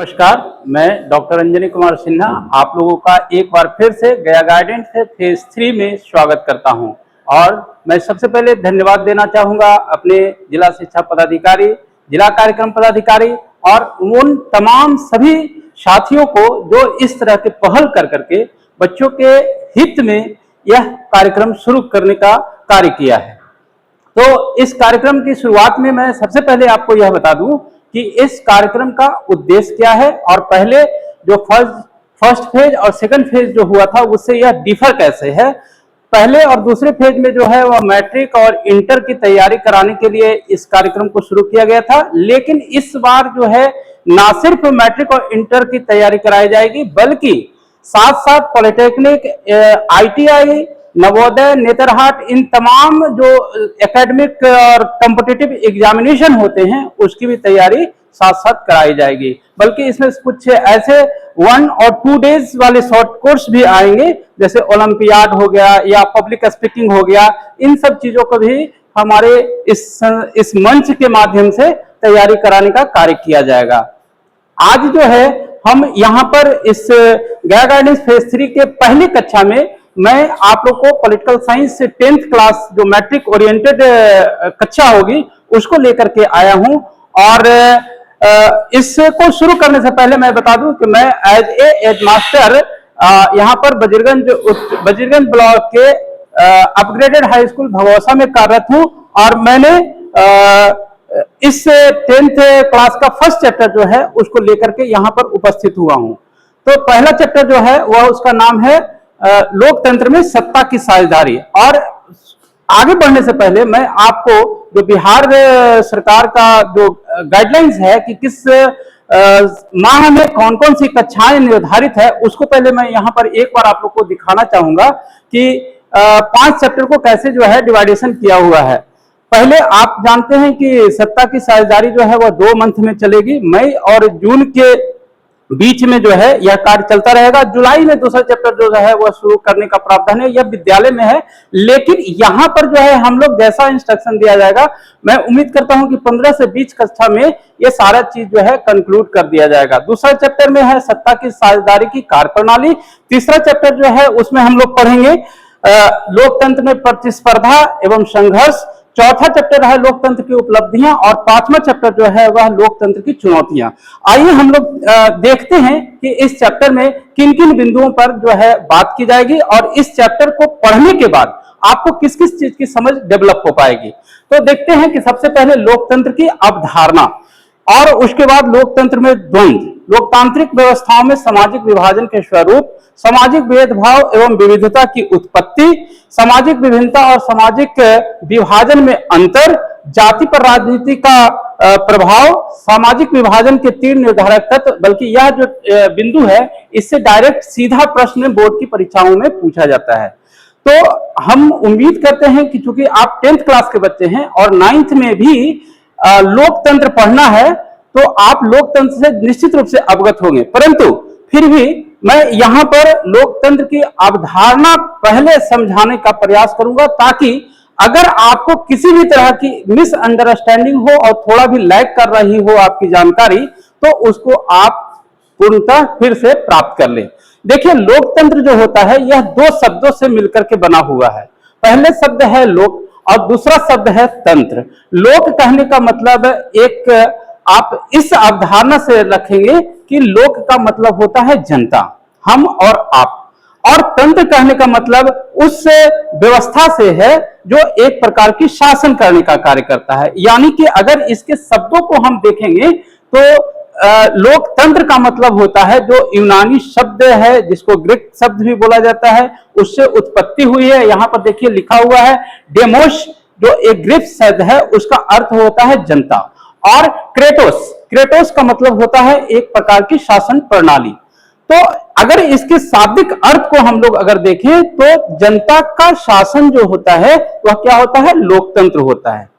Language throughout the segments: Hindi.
नमस्कार, मैं डॉक्टर अंजनी कुमार सिन्हा आप लोगों का एक बार फिर से गया गाइडेंस से फेज 3 में स्वागत करता हूं। और मैं सबसे पहले धन्यवाद देना चाहूंगा अपने जिला शिक्षा पदाधिकारी, जिला कार्यक्रम पदाधिकारी और उन तमाम सभी साथियों को जो इस तरह के पहल कर करके बच्चों के हित में यह कार्यक्रम शुरू करने का कार्य किया है। तो इस कार्यक्रम की शुरुआत में मैं सबसे पहले आपको यह बता दूं कि इस कार्यक्रम का उद्देश्य क्या है और पहले जो फर्स्ट फेज और सेकंड फेज जो हुआ था उससे यह डिफर कैसे है। पहले और दूसरे फेज में जो है वह मैट्रिक और इंटर की तैयारी कराने के लिए इस कार्यक्रम को शुरू किया गया था, लेकिन इस बार जो है ना सिर्फ मैट्रिक और इंटर की तैयारी कराई जाएगी बल्कि साथ साथ पॉलिटेक्निक, ITI, नवोदय, नेतरहाट, इन तमाम जो एकेडमिक और कॉम्पिटिटिव एग्जामिनेशन होते हैं उसकी भी तैयारी साथ साथ कराई जाएगी। बल्कि इसमें कुछ ऐसे 1 और 2 डेज वाले शॉर्ट कोर्स भी आएंगे, जैसे ओलंपियाड हो गया या पब्लिक स्पीकिंग हो गया। इन सब चीजों को भी हमारे इस मंच के माध्यम से तैयारी कराने का कार्य किया जाएगा। आज जो है हम यहाँ पर इस गया गाइडेंस फेज 3 के पहली कक्षा में मैं आप लोग को पॉलिटिकल साइंस से 10th क्लास जो मैट्रिक ओरिएंटेड कक्षा होगी उसको लेकर के आया हूं। और इसको शुरू करने से पहले मैं बता दूं कि मैं एज ए हेडमास्टर यहाँ पर बजीरगंज ब्लॉक के अपग्रेडेड हाई स्कूल भगौसा में कार्यरत हूं। और मैंने इस 10th क्लास का फर्स्ट चैप्टर जो है उसको लेकर के यहाँ पर उपस्थित हुआ हूं। तो पहला चैप्टर जो है वह उसका नाम है लोकतंत्र में सत्ता की साझेदारी। और आगे बढ़ने से पहले मैं आपको जो बिहार सरकार का जो गाइडलाइंस है कि किस माह में कौन कौन सी कक्षाएं निर्धारित है उसको पहले मैं यहाँ पर एक बार आप लोग को दिखाना चाहूंगा कि 5 चैप्टर को कैसे जो है डिवाइडेशन किया हुआ है। पहले आप जानते हैं कि सत्ता की साझेदारी जो है वह 2 मंथ में चलेगी। मई और जून के बीच में जो है यह कार्य चलता रहेगा। जुलाई में दूसरा चैप्टर जो है वह शुरू करने का प्रावधान है, यह विद्यालय में है। लेकिन यहाँ पर जो है हम लोग जैसा इंस्ट्रक्शन दिया जाएगा, मैं उम्मीद करता हूं कि 15 से 20 कक्षा में यह सारा चीज जो है कंक्लूड कर दिया जाएगा। दूसरा चैप्टर में है सत्ता की साझेदारी की कार्यप्रणाली। तीसरा चैप्टर जो है उसमें हम लोग पढ़ेंगे लोकतंत्र में प्रतिस्पर्धा एवं संघर्ष। चौथा चैप्टर है लोकतंत्र की उपलब्धियां और 5वां चैप्टर जो है वह लोकतंत्र की चुनौतियां। आइए हम लोग देखते हैं कि इस चैप्टर में किन किन बिंदुओं पर जो है बात की जाएगी और इस चैप्टर को पढ़ने के बाद आपको किस किस चीज की समझ डेवलप हो पाएगी। तो देखते हैं कि सबसे पहले लोकतंत्र की अवधारणा और उसके बाद लोकतंत्र में द्वंद्व, लोकतांत्रिक व्यवस्थाओं में सामाजिक विभाजन के स्वरूप, सामाजिक भेदभाव एवं विविधता की उत्पत्ति, सामाजिक विभिन्नता और सामाजिक विभाजन में अंतर, जाति पर राजनीति का प्रभाव, सामाजिक विभाजन के 3 निर्धारक तत्व। बल्कि यह जो बिंदु है इससे डायरेक्ट सीधा प्रश्न बोर्ड की परीक्षाओं में पूछा जाता है। तो हम उम्मीद करते हैं कि चूंकि आप 10th क्लास के बच्चे हैं और 9th में भी लोकतंत्र पढ़ना है तो आप लोकतंत्र से निश्चित रूप से अवगत होंगे। परंतु फिर भी मैं यहाँ पर लोकतंत्र की अवधारणा पहले समझाने का प्रयास करूंगा, ताकि अगर आपको किसी भी तरह की मिसअंडरस्टैंडिंग हो और थोड़ा भी लैग कर रही हो आपकी जानकारी, तो उसको आप पूर्णतः फिर से प्राप्त कर लें। देखिए, लोकतंत्र जो होता है यह 2 शब्दों से मिलकर के बना हुआ है। पहले शब्द है लोक और दूसरा शब्द है तंत्र। लोक कहने का मतलब एक आप इस अवधारणा से रखेंगे कि लोक का मतलब होता है जनता, हम और आप, और तंत्र कहने का मतलब उस व्यवस्था से है जो एक प्रकार की शासन करने का कार्य करता है। यानी कि अगर इसके शब्दों को हम देखेंगे तो लोकतंत्र का मतलब होता है जो यूनानी शब्द है जिसको ग्रीक शब्द भी बोला जाता है, उससे उत्पत्ति हुई है। यहाँ पर देखिए लिखा हुआ है डेमोस, जो एक ग्रीक शब्द है उसका अर्थ होता है जनता। और क्रेटोस का मतलब होता है एक प्रकार की शासन प्रणाली। तो अगर इसके शाब्दिक अर्थ को हम लोग अगर देखें तो जनता का शासन जो होता है वह क्या होता है, लोकतंत्र होता है।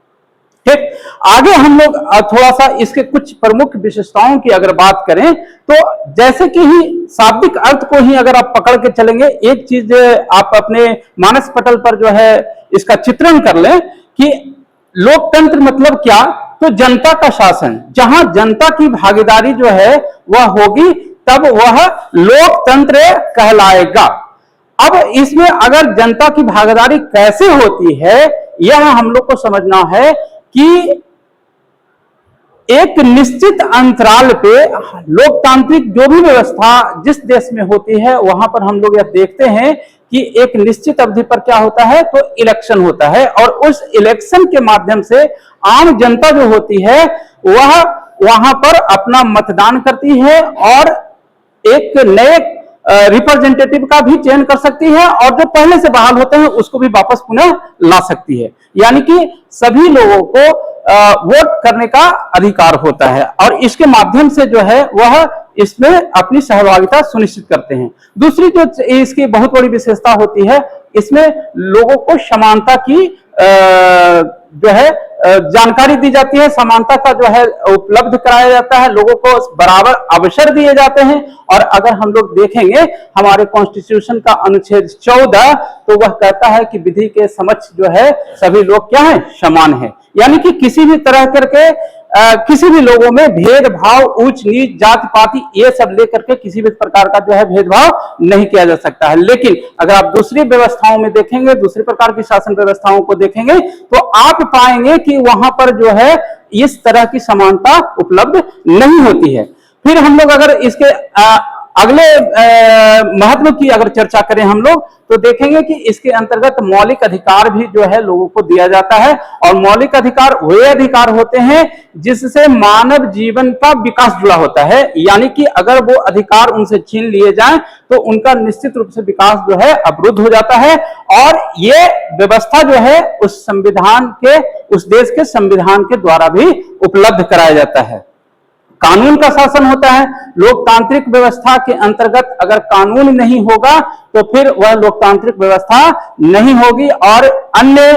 ठीक, आगे हम लोग थोड़ा सा इसके कुछ प्रमुख विशेषताओं की अगर बात करें तो जैसे कि ही शाब्दिक अर्थ को ही अगर आप पकड़ के चलेंगे, एक चीज आप अपने मानस पटल पर जो है इसका चित्रण कर लें कि लोकतंत्र मतलब क्या। तो जनता का शासन, जहां जनता की भागीदारी जो है वह होगी, तब वह लोकतंत्र कहलाएगा। अब इसमें अगर जनता की भागीदारी कैसे होती है, यह हम लोग को समझना है कि एक निश्चित अंतराल पे लोकतांत्रिक जो भी व्यवस्था जिस देश में होती है, वहां पर हम लोग यह देखते हैं कि एक निश्चित अवधि पर क्या होता है, तो इलेक्शन होता है, और उस इलेक्शन के माध्यम से आम जनता जो होती है वह वहां पर अपना मतदान करती है और एक नए रिप्रेजेंटेटिव का भी चयन कर सकती है, और जो पहले से बहाल होते हैं उसको भी वापस पुनः ला सकती है। यानी कि सभी लोगों को वोट करने का अधिकार होता है, और इसके माध्यम से जो है वह इसमें अपनी सहभागिता सुनिश्चित करते हैं। दूसरी जो इसकी बहुत बड़ी विशेषता होती है, इसमें लोगों को समानता की जो है जानकारी दी जाती है, समानता का जो है उपलब्ध कराया जाता है, लोगों को बराबर अवसर दिए जाते हैं। और अगर हम लोग देखेंगे हमारे कॉन्स्टिट्यूशन का अनुच्छेद 14, तो वह कहता है कि विधि के समक्ष जो है सभी लोग क्या है, समान है। यानी कि किसी भी तरह करके किसी भी लोगों में भेदभाव, ऊंच नीच, जाति पाति, ये सब लेकर के किसी भी प्रकार का जो है भेदभाव नहीं किया जा सकता है। लेकिन अगर आप दूसरी व्यवस्थाओं में देखेंगे, दूसरी प्रकार की शासन व्यवस्थाओं को देखेंगे, तो आप पाएंगे कि वहां पर जो है इस तरह की समानता उपलब्ध नहीं होती है। फिर हम लोग अगर इसके अगले महत्व की अगर चर्चा करें हम लोग, तो देखेंगे कि इसके अंतर्गत मौलिक अधिकार भी जो है लोगों को दिया जाता है। और मौलिक अधिकार वे अधिकार होते हैं जिससे मानव जीवन का विकास जुड़ा होता है। यानी कि अगर वो अधिकार उनसे छीन लिए जाएं तो उनका निश्चित रूप से विकास जो है अवरुद्ध हो जाता है। और ये व्यवस्था जो है उस संविधान के, उस देश के संविधान के द्वारा भी उपलब्ध कराया जाता है। कानून का शासन होता है। लोकतांत्रिक व्यवस्था के अंतर्गत अगर कानून नहीं होगा तो फिर वह लोकतांत्रिक व्यवस्था नहीं होगी। और अन्य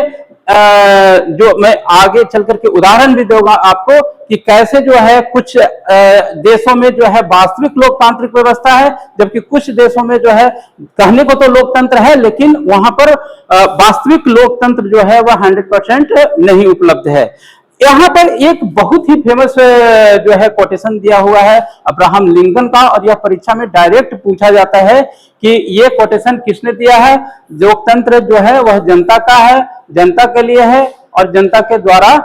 जो मैं आगे चल करके उदाहरण भी दूंगा आपको कि कैसे जो है कुछ देशों में जो है वास्तविक लोकतांत्रिक व्यवस्था है, जबकि कुछ देशों में जो है कहने को तो लोकतंत्र है, लेकिन वहां पर वास्तविक लोकतंत्र जो है वह 100% नहीं उपलब्ध है। यहाँ पर एक बहुत ही फेमस जो है कोटेशन दिया हुआ है अब्राहम लिंकन का, और यह परीक्षा में डायरेक्ट पूछा जाता है कि ये कोटेशन किसने दिया है। लोकतंत्र जो है वह जनता का है, जनता के लिए है और जनता के द्वारा